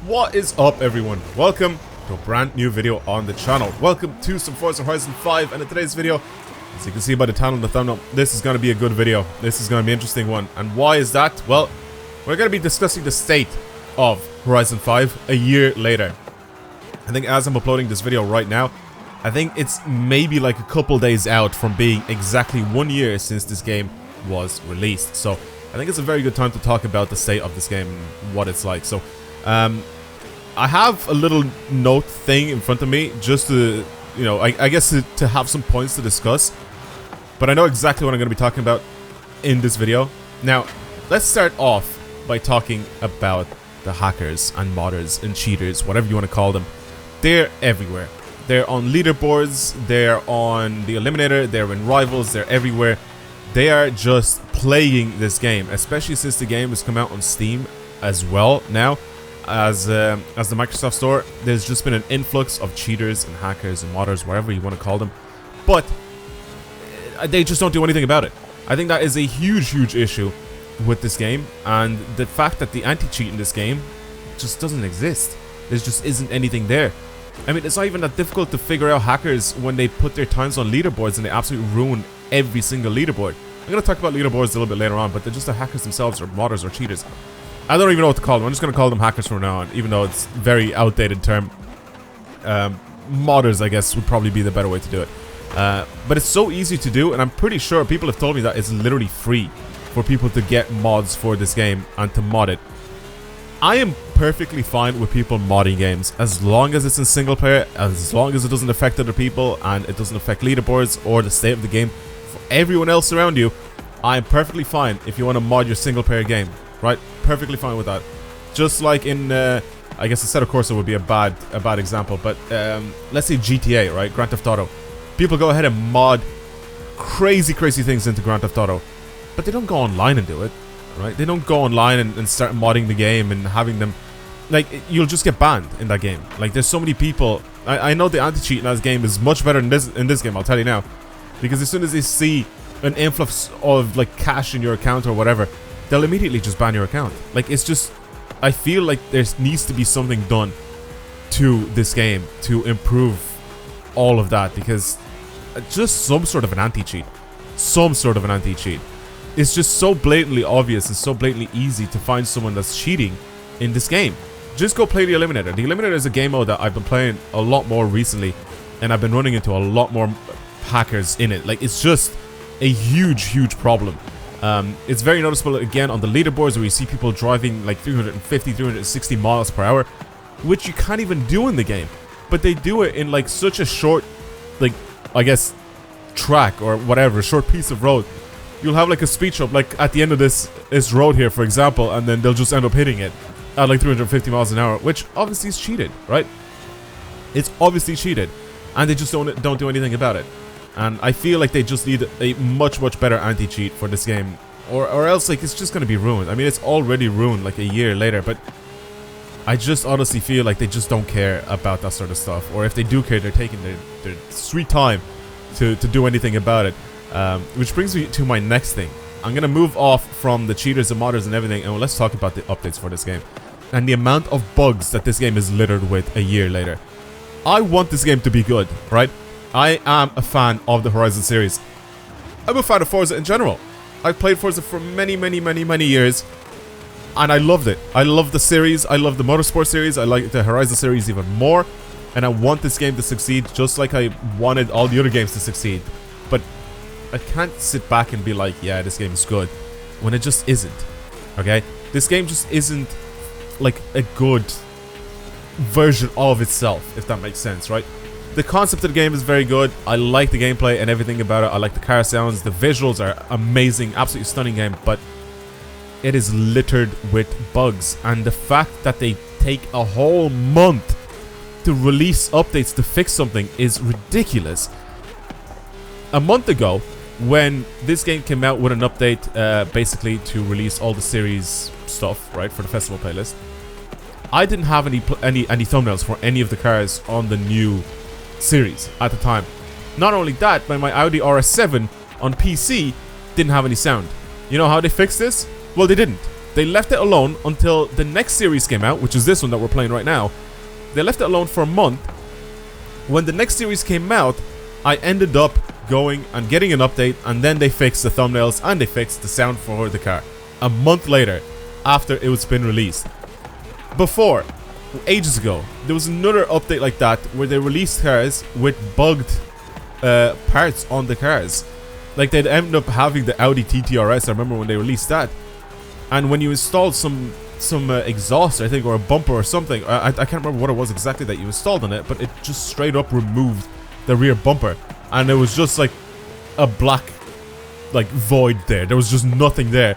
What is up, everyone? Welcome to a brand new video on the channel. Welcome to some Forza Horizon 5, and in today's video, as you can see by the title and the thumbnail, this is going to be a good video. This is going to be an interesting one. And why is that? Well, we're going to be discussing the state of Horizon 5 a year later. I think as I'm uploading this video right now, I think it's maybe like a couple days out from being exactly 1 year since this game was released. So I think it's a very good time to talk about the state of this game and what it's like. So I have a little note thing in front of me just to, you know, I guess to have some points to discuss. But I know exactly what I'm going to be talking about in this video. Now, let's start off by talking about the hackers and modders and cheaters, whatever you want to call them. They're everywhere. They're on leaderboards, they're on the Eliminator, they're in Rivals, they're everywhere. They are just plaguing this game, especially since the game has come out on Steam as well now. As the Microsoft Store, there's just been an influx of cheaters and hackers and modders, whatever you want to call them, but they just don't do anything about it. I think that is a huge issue with this game, and the fact that the anti-cheat in this game just doesn't exist. There just isn't anything there. I mean, it's not even that difficult to figure out hackers when they put their times on leaderboards and they absolutely ruin every single leaderboard. I'm going to talk about leaderboards a little bit later on, but they're just the hackers themselves, or modders, or cheaters. I don't even know what to call them. I'm just going to call them hackers from now on, even though it's a very outdated term. Modders, I guess, would probably be the better way to do it. But it's so easy to do, and I'm pretty sure people have told me that it's literally free for people to get mods for this game and to mod it. I am perfectly fine with people modding games as long as it's in single player, as long as it doesn't affect other people and it doesn't affect leaderboards or the state of the game for everyone else around you. I am perfectly fine if you want to mod your single player game. Right, perfectly fine with that. Just like in, I guess Assetto Corsa would be a bad example, but let's say GTA, right, Grand Theft Auto. People go ahead and mod crazy things into Grand Theft Auto, but they don't go online and do it, right? They don't go online and start modding the game and having them, like, you'll just get banned in that game. Like, there's so many people. I know the anti-cheat in this game is much better in this game, I'll tell you now, because as soon as they see an influx of like cash in your account or whatever, they'll immediately just ban your account. Like, it's just, I feel like there needs to be something done to this game to improve all of that, because just some sort of an anti-cheat. It's just so blatantly obvious and so blatantly easy to find someone that's cheating in this game. Just go play the Eliminator. The Eliminator is a game mode that I've been playing a lot more recently, and I've been running into a lot more hackers in it. Like, it's just a huge problem. It's very noticeable again on the leaderboards, where you see people driving like 350, 360 miles per hour, which you can't even do in the game. But they do it in like such a short, like, I guess, track or whatever, short piece of road. You'll have like a speed bump like at the end of this road here, for example, and then they'll just end up hitting it at like 350 miles an hour, which obviously is cheated, right? It's obviously cheated, and they just don't do anything about it. And I feel like they just need a much better anti-cheat for this game, or else like it's just gonna be ruined. I mean, it's already ruined like a year later, but I just honestly feel like they just don't care about that sort of stuff, or if they do care, they're taking their sweet time to do anything about it. Which brings me to my next thing. I'm gonna move off from the cheaters and modders and everything, and let's talk about the updates for this game and the amount of bugs that this game is littered with a year later. I want this game to be good, right? I am a fan of the Horizon series. I'm a fan of Forza in general. I've played Forza for many years, and I loved it. I love the series. I love the Motorsport series. I like the Horizon series even more, and I want this game to succeed just like I wanted all the other games to succeed. But I can't sit back and be like, yeah, this game is good, when it just isn't. Okay? This game just isn't like a good version of itself, if that makes sense, right? The concept of the game is very good. I like the gameplay and everything about it. I like the car sounds. The visuals are amazing. Absolutely stunning game. But it is littered with bugs. And the fact that they take a whole month to release updates to fix something is ridiculous. A month ago, when this game came out with an update, basically to release all the series stuff, right, for the festival playlist, I didn't have any thumbnails for any of the cars on the new series at the time. Not only that, but my Audi RS7 on PC didn't have any sound. You know how they fixed this? Well, they didn't. They left it alone until the next series came out, which is this one that we're playing right now. They left it alone for a month. When the next series came out, I ended up going and getting an update, and then they fixed the thumbnails and they fixed the sound for the car. A month later, after it was been released. Before, ages ago, there was another update like that where they released cars with bugged parts on the cars. Like, they'd end up having the Audi TTRS, I remember when they released that. And when you installed some exhaust, I think, or a bumper or something, I can't remember what it was exactly that you installed on it, but it just straight up removed the rear bumper. And it was just like a black, like, void there. There was just nothing there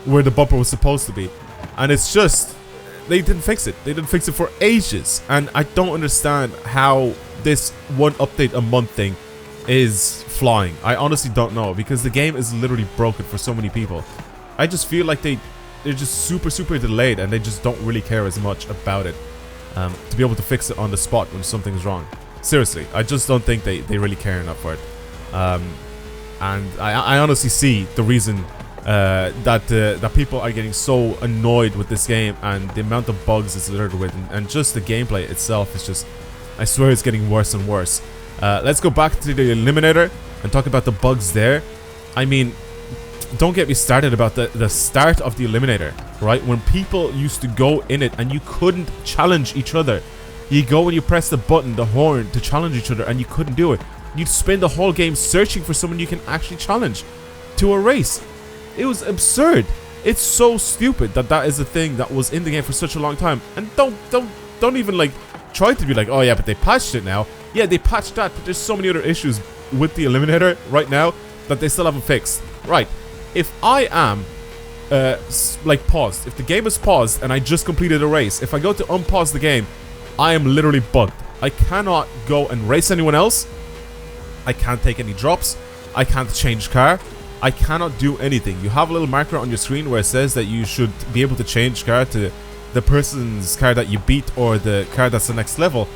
where the bumper was supposed to be. And it's just, they didn't fix it. They didn't fix it for ages. And I don't understand how this one update a month thing is flying. I honestly don't know, because the game is literally broken for so many people. I just feel like they're just super delayed, and they just don't really care as much about it to be able to fix it on the spot when something's wrong. Seriously, I just don't think they really care enough for it. And I honestly see the reason that people are getting so annoyed with this game, and the amount of bugs it's littered with, and just the gameplay itself is just, I swear it's getting worse and worse. Let's go back to the Eliminator and talk about the bugs there. I mean, don't get me started about the start of the Eliminator, right? When people used to go in it and you couldn't challenge each other. You go and you press the button, the horn, to challenge each other, and you couldn't do it. You'd spend the whole game searching for someone you can actually challenge to a race. It was absurd. It's so stupid that that is a thing that was in the game for such a long time. And don't even like try to be like, oh yeah, but they patched it now. Yeah, they patched that, but there's so many other issues with the Eliminator right now that they still haven't fixed. Right. If I am like paused, if the game is paused and I just completed a race, if I go to unpause the game, I am literally bugged. I cannot go and race anyone else. I can't take any drops. I can't change car. I cannot do anything. You have a little marker on your screen where it says that you should be able to change car to the person's car that you beat, or the car that's the next level,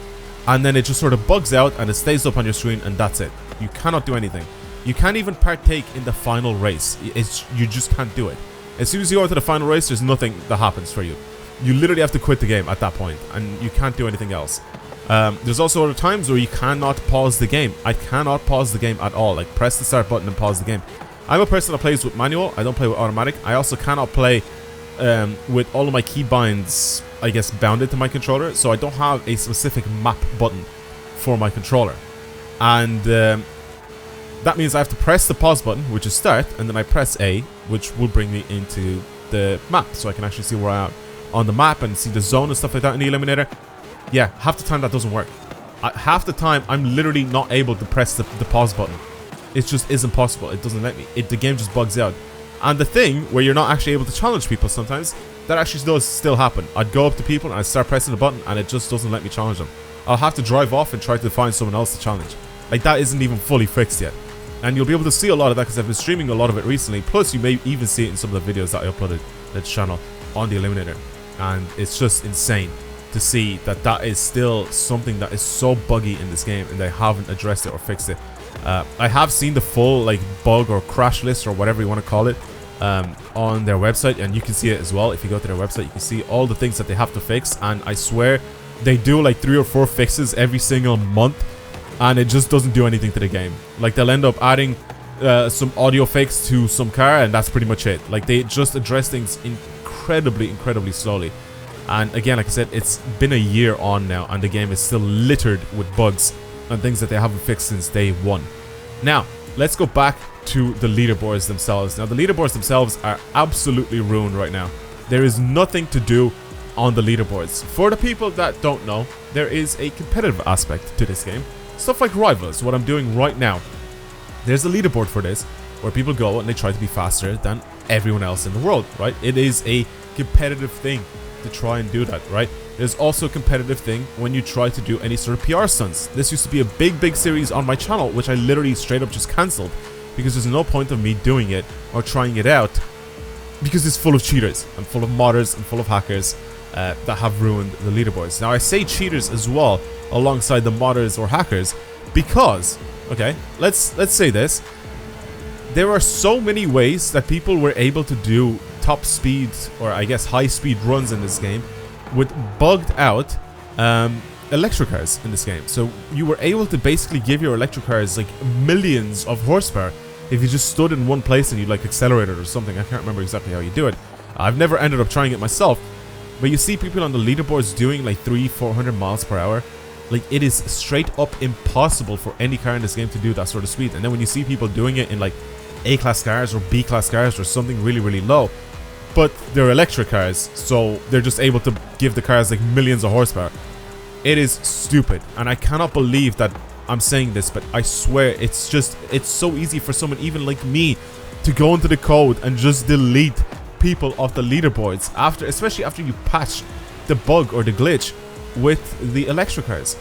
and then it just sort of bugs out and it stays up on your screen, and that's it. You cannot do anything. You can't even partake in the final race. You just can't do it. As soon as you go into the final race, there's nothing that happens for you. You literally have to quit the game at that point, and you can't do anything else. There's also other times where you cannot pause the game. I cannot pause the game at all. Like, press the start button and pause the game. I'm a person that plays with manual. I don't play with automatic. I also cannot play with all of my keybinds, I guess, bounded to my controller. So I don't have a specific map button for my controller. And that means I have to press the pause button, which is start, and then I press A, which will bring me into the map, so I can actually see where I am on the map and see the zone and stuff like that in the Eliminator. Yeah, half the time that doesn't work. Half the time I'm literally not able to press the pause button. It just isn't possible. It doesn't let me. The game just bugs out. And the thing where you're not actually able to challenge people sometimes, that actually does still happen. I'd go up to people and I'd start pressing the button and it just doesn't let me challenge them. I'll have to drive off and try to find someone else to challenge. Like, that isn't even fully fixed yet. And you'll be able to see a lot of that because I've been streaming a lot of it recently. Plus, you may even see it in some of the videos that I uploaded to the channel on the Eliminator. And it's just insane to see that that is still something that is so buggy in this game, and they haven't addressed it or fixed it. I have seen the full like bug or crash list or whatever you want to call it on their website, and you can see it as well. If you go to their website, you can see all the things that they have to fix, and I swear they do like 3 or 4 fixes every single month, and it just doesn't do anything to the game. Like, they'll end up adding some audio fakes to some car, and that's pretty much it. Like, they just address things incredibly slowly. And again, like I said, it's been a year on now, and the game is still littered with bugs and things that they haven't fixed since day one. Now, let's go back to the leaderboards themselves. Now, the leaderboards themselves are absolutely ruined right now. There is nothing to do on the leaderboards. For the people that don't know, there is a competitive aspect to this game. Stuff like Rivals, what I'm doing right now. There's a leaderboard for this, where people go and they try to be faster than everyone else in the world, right? It is a competitive thing to try and do that, right? There's also a competitive thing when you try to do any sort of PR stunts. This used to be a big series on my channel, which I literally straight up just cancelled because there's no point of me doing it or trying it out, because it's full of cheaters and full of modders and full of hackers that have ruined the leaderboards. Now, I say cheaters as well alongside the modders or hackers because, okay, let's say this. There are so many ways that people were able to do top speed, or I guess high speed runs in this game with bugged out electric cars in this game. So you were able to basically give your electric cars like millions of horsepower if you just stood in one place and you like accelerated or something. I can't remember exactly how you do it. I've never ended up trying it myself, but you see people on the leaderboards doing like 300-400 miles per hour. Like, it is straight up impossible for any car in this game to do that sort of speed. And then when you see people doing it in like A-class cars or B-class cars or something really, really low, but they're electric cars, so they're just able to give the cars like millions of horsepower. It is stupid, and I cannot believe that I'm saying this, but I swear it's so easy for someone even like me to go into the code and just delete people off the leaderboards especially after you patch the bug or the glitch with the electric cars.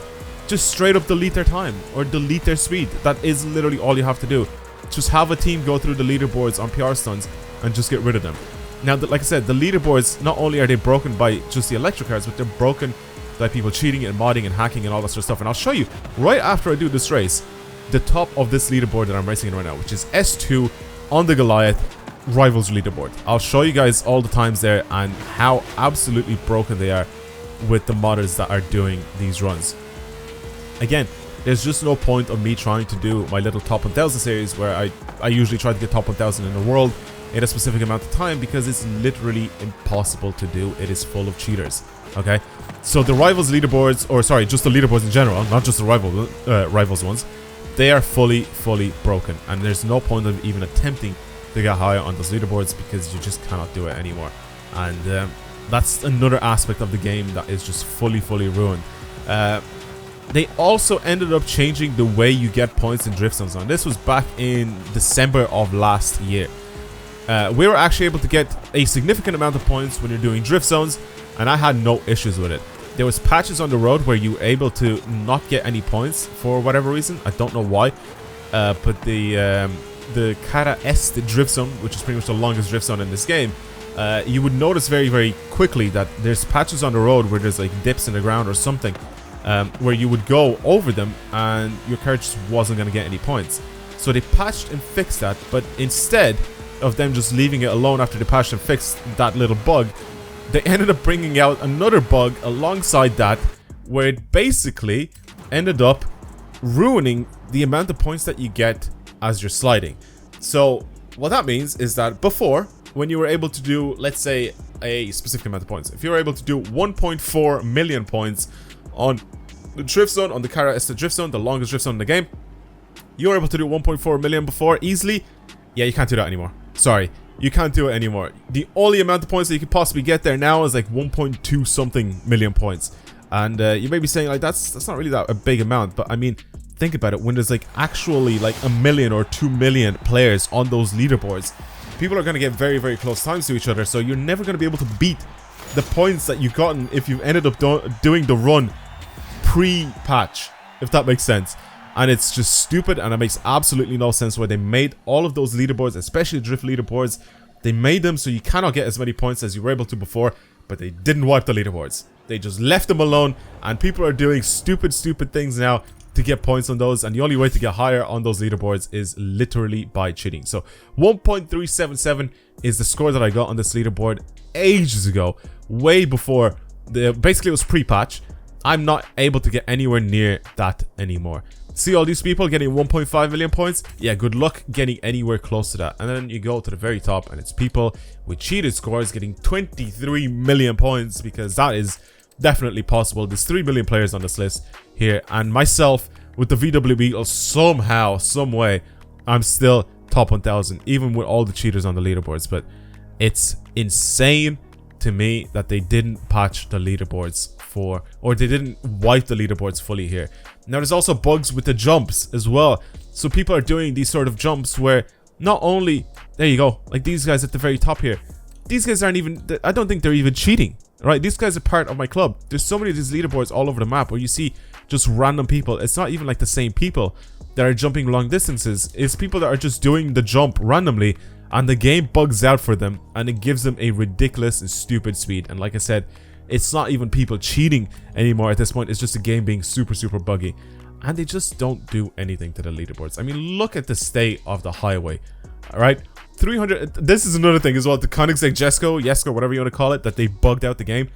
Just straight up delete their time or delete their speed. That is literally all you have to do. Just have a team go through the leaderboards on PR stunts and just get rid of them. Now, like I said, the leaderboards, not only are they broken by just the electric cars, but they're broken by people cheating and modding and hacking and all that sort of stuff. And I'll show you right after I do this race the top of this leaderboard that I'm racing in right now, which is S2 on the Goliath Rivals leaderboard. I'll show you guys all the times there and how absolutely broken they are with the modders that are doing these runs. Again, there's just no point of me trying to do my little top 1000 series where I usually try to get top 1000 in the world in a specific amount of time, because it's literally impossible to do. It is full of cheaters. Okay, so the Rivals leaderboards, or sorry, just the leaderboards in general, not just the Rivals ones, they are fully broken, and there's no point of even attempting to get higher on those leaderboards because you just cannot do it anymore. And that's another aspect of the game that is just fully ruined. They also ended up changing the way you get points in drift zones. And this was back in December of last year. We were actually able to get a significant amount of points when you're doing drift zones, and I had no issues with it. There was patches on the road where you were able to not get any points for whatever reason. I don't know why. But the Cara Este drift zone, which is pretty much the longest drift zone in this game, you would notice very quickly that there's patches on the road where there's like dips in the ground or something, where you would go over them and your car just wasn't going to get any points. So they patched and fixed that, but instead of them just leaving it alone after they patched and fixed that little bug, they ended up bringing out another bug alongside that, where it basically ended up ruining the amount of points that you get as you're sliding. So what that means is that before, when you were able to do, let's say, a specific amount of points, if you were able to do 1.4 million points on the drift zone, on the Cara Este drift zone, the longest drift zone in the game, you were able to do 1.4 million before easily. Yeah, you can't do that anymore. Sorry, you can't do it anymore. The only amount of points that you could possibly get there now is like 1.2 something million points. And you may be saying like that's not really that a big amount, but I mean, think about it. When there's like actually like 1 million or 2 million players on those leaderboards, people are going to get very close times to each other, so you're never going to be able to beat the points that you've gotten if you've ended up doing the run pre-patch, if that makes sense. And it's just stupid, and it makes absolutely no sense why they made all of those leaderboards, especially drift leaderboards. They made them so you cannot get as many points as you were able to before, but they didn't wipe the leaderboards. They just left them alone, and people are doing stupid things now to get points on those, and the only way to get higher on those leaderboards is literally by cheating. So 1.377 is the score that I got on this leaderboard ages ago, way before basically it was pre-patch. I'm not able to get anywhere near that anymore. See all these people getting 1.5 million points? Yeah, good luck getting anywhere close to that. And then you go to the very top and it's people with cheated scores getting 23 million points, because that is definitely possible. There's 3 million players on this list here, and myself with the VW Beetle, somehow, some way, I'm still top 1000, even with all the cheaters on the leaderboards. But it's insane to me that they didn't patch the leaderboards or they didn't wipe the leaderboards fully here. Now there's also bugs with the jumps as well. So people are doing these sort of jumps where not only, there you go, like these guys at the very top here, these guys aren't even, I don't think they're even cheating, right? These guys are part of my club. There's so many of these leaderboards all over the map where you see just random people. It's not even like the same people that are jumping long distances. It's people that are just doing the jump randomly, and the game bugs out for them and it gives them a ridiculous and stupid speed. And like I said, it's not even people cheating anymore at this point. It's just a game being super buggy, and they just don't do anything to the leaderboards. I mean, look at the state of the highway. All right, 300. This is another thing as well. The Koenigsegg Jesko, whatever you want to call it, that they bugged out the game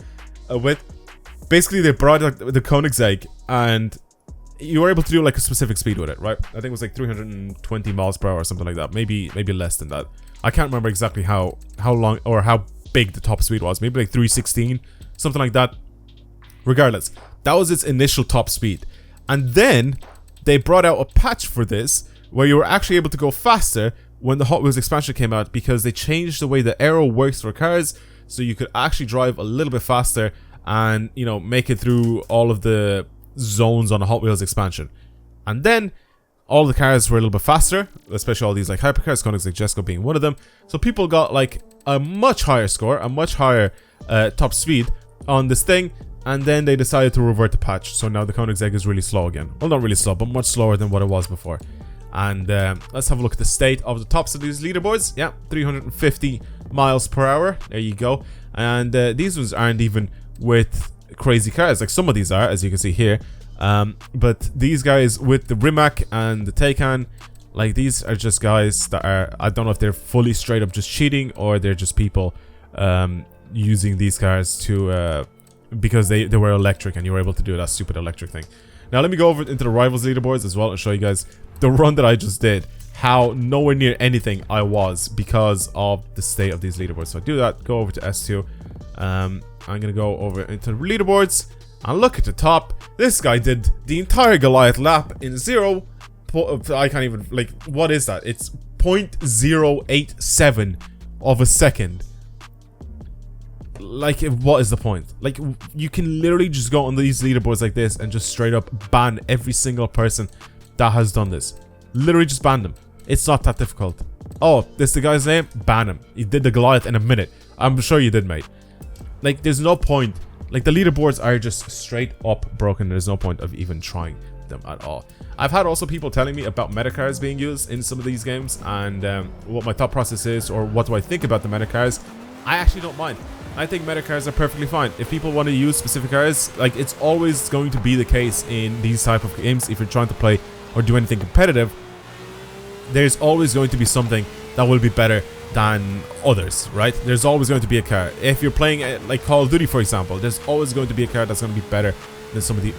with. Basically, they brought out the Koenigsegg, and you were able to do like a specific speed with it, right? I think it was like 320 miles per hour or something like that. Maybe less than that. I can't remember exactly how long or how big the top speed was. Maybe like 316, something like that. Regardless, that was its initial top speed. And then they brought out a patch for this where you were actually able to go faster when the Hot Wheels expansion came out, because they changed the way the aero works for cars, so you could actually drive a little bit faster and, you know, make it through all of the zones on the Hot Wheels expansion. And then all the cars were a little bit faster, especially all these like hypercars, Koenigsegg Jesko being one of them. So people got like a much higher score, a much higher top speed on this thing. And then they decided to revert the patch. So now the Koenigsegg is really slow again. Well, not really slow, but much slower than what it was before. And let's have a look at the state of the tops of these leaderboards. Yeah, 350 miles per hour. There you go. And these ones aren't even with crazy cars. Like some of these are, as you can see here. But these guys with the Rimac and the Taycan, like these are just guys that are, I don't know if they're fully straight up just cheating, or they're just people using these cars to because they were electric and you were able to do that stupid electric thing. Now let me go over into the Rivals leaderboards as well and show you guys the run that I just did, how nowhere near anything I was because of the state of these leaderboards. So I do that, go over to S2. I'm gonna go over into the leaderboards and look at the top. This guy did the entire Goliath lap in I can't even, like, what is that? It's 0.087 of a second. Like, what is the point? Like, you can literally just go on these leaderboards like this and just straight up ban every single person that has done this. Literally just ban them. It's not that difficult. Oh, this is the guy's name? Ban him. He did the Goliath in a minute. I'm sure you did, mate. Like, there's no point. Like, the leaderboards are just straight up broken. There's no point of even trying them at all. I've had also people telling me about meta cars being used in some of these games, and what my thought process is, or what do I think about the meta cars. I actually don't mind. I think meta cars are perfectly fine. If people want to use specific cars, like, it's always going to be the case in these type of games. If you're trying to play or do anything competitive, there's always going to be something that will be better than others, right? There's always going to be a car. If you're playing like Call of Duty, for example, there's always going to be a car that's going to be better than some of the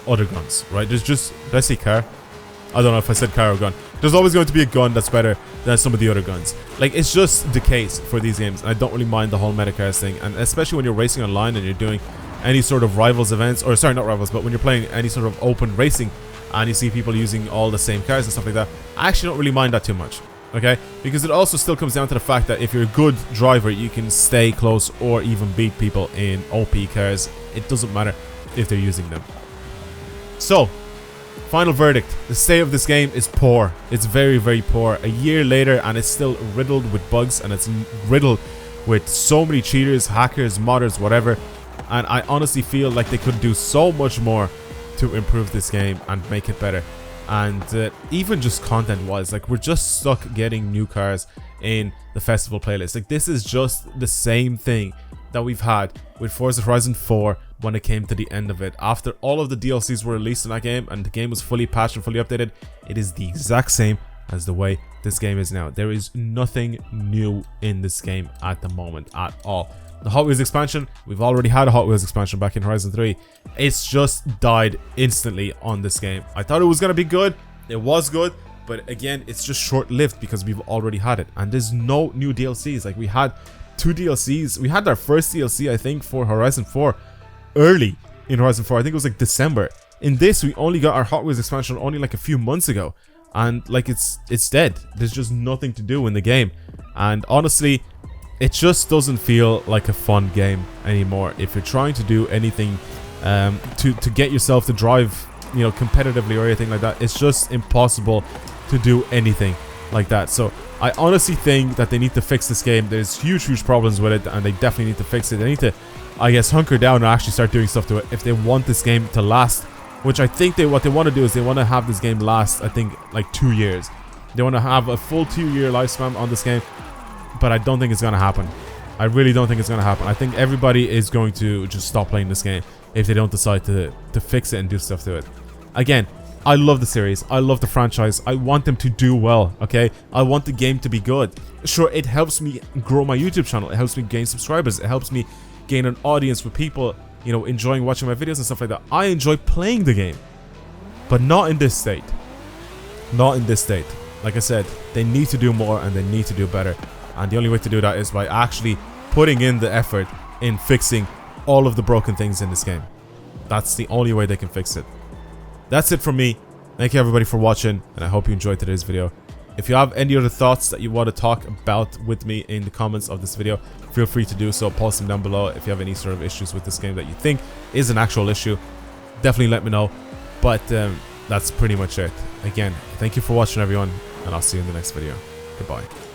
other guns, right? There's just, did I say car? I don't know if I said car or gun. There's always going to be a gun that's better than some of the other guns. Like, it's just the case for these games. I don't really mind the whole meta cars thing, and especially when you're racing online and you're doing any sort of Rivals events, or sorry, not Rivals, but when you're playing any sort of open racing and you see people using all the same cars and stuff like that, I actually don't really mind that too much, okay? Because it also still comes down to the fact that if you're a good driver, you can stay close or even beat people in OP cars. It doesn't matter if they're using them. So, final verdict. The state of this game is poor. It's very, very poor. A year later, and it's still riddled with bugs, and it's riddled with so many cheaters, hackers, modders, whatever. And I honestly feel like they could do so much more to improve this game and make it better. And even just content-wise, like, we're just stuck getting new cars in the festival playlist. Like, this is just the same thing that we've had with Forza Horizon 4 when it came to the end of it. After all of the DLCs were released in that game and the game was fully patched and fully updated, it is the exact same as the way this game is now. There is nothing new in this game at the moment at all. The Hot Wheels expansion, we've already had a Hot Wheels expansion back in Horizon 3. It's just died instantly on this game. I thought it was going to be good. It was good. But again, it's just short-lived because we've already had it. And there's no new DLCs. Like, we had 2 DLCs. We had our first DLC, I think, for Horizon 4 early in Horizon 4. I think it was like December. In this, we only got our Hot Wheels expansion only like a few months ago. And like, it's dead. There's just nothing to do in the game. And honestly, it just doesn't feel like a fun game anymore. If you're trying to do anything to get yourself to drive, you know, competitively or anything like that, it's just impossible to do anything like that. So I honestly think that they need to fix this game. There's huge problems with it, and they definitely need to fix it. They need to, I guess, hunker down and actually start doing stuff to it if they want this game to last. Which I think what they want to do is they want to have this game last, I think, like 2 years. They want to have a full 2-year lifespan on this game. But I don't think it's going to happen. I really don't think it's going to happen. I think everybody is going to just stop playing this game if they don't decide to fix it and do stuff to it. Again, I love the series. I love the franchise. I want them to do well, okay? I want the game to be good. Sure, it helps me grow my YouTube channel. It helps me gain subscribers. It helps me gain an audience with people, you know, enjoying watching my videos and stuff like that. I enjoy playing the game, but not in this state. Not in this state. Like I said, they need to do more and they need to do better. And the only way to do that is by actually putting in the effort in fixing all of the broken things in this game. That's the only way they can fix it. That's it from me. Thank you everybody for watching, and I hope you enjoyed today's video. If you have any other thoughts that you want to talk about with me in the comments of this video, feel free to do so. Post them down below. If you have any sort of issues with this game that you think is an actual issue, definitely let me know. But that's pretty much it. Again, thank you for watching everyone, and I'll see you in the next video. Goodbye.